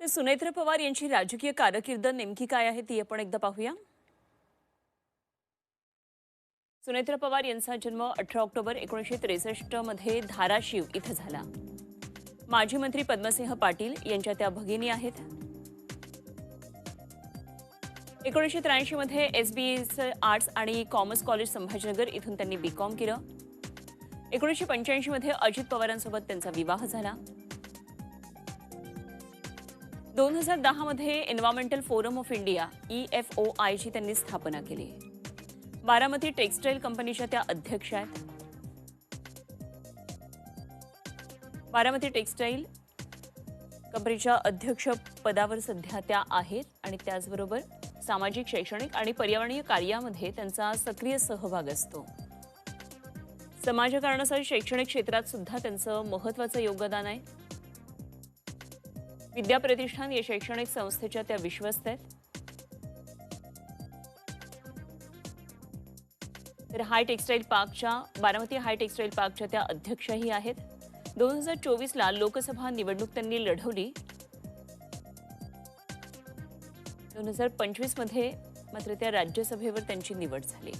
सुनेत्र पवार यांची राजकीय कारकीर्द नेमकी काय आहे ती आपण एकदा पाहूया। सुनेत्र पवार यांचा जन्म 18 ऑक्टोबर 1963 मध्ये धाराशिव इथं झाला। माजी मंत्री पद्मसिंह पाटील यांच्या त्या भगिनी आहेत। 1983 मध्ये SBA आर्ट्स आणि कॉमर्स कॉलेज संभाजीनगर इथून त्यांनी बीकॉम केलं। 1985 मध्ये अजित पवारांसोबत त्यांचा विवाह झाला। 2010 मध्ये environmental forum of India EFOI ची त्यांनी स्थापना केली। बारामती टेक्सटाईल कंपनीच्या त्या अध्यक्ष आहेत। बारामती टेक्सटाईल कंपनीच्या अध्यक्ष पदावर सध्या त्या आहेत आणि त्याचबरोबर सामाजिक, शैक्षणिक आणि पर्यावरणीय कार्यामध्ये त्यांचा सक्रिय सहभाग असतो। समाजकारणासह शैक्षणिक क्षेत्रात सुद्धा त्यांचं महत्त्वाचं योगदान आहे। विद्या प्रतिष्ठान या शैक्षणिक संस्थेच्या त्या विश्वस्त आहेत। तर बारामती हाय टेक्सटाईल पार्कच्या त्या अध्यक्षही आहेत। 2024 ला लोकसभा निवडणूक त्यांनी लढवली। 2025 मध्ये मात्र त्या राज्यसभेवर त्यांची निवड झाली।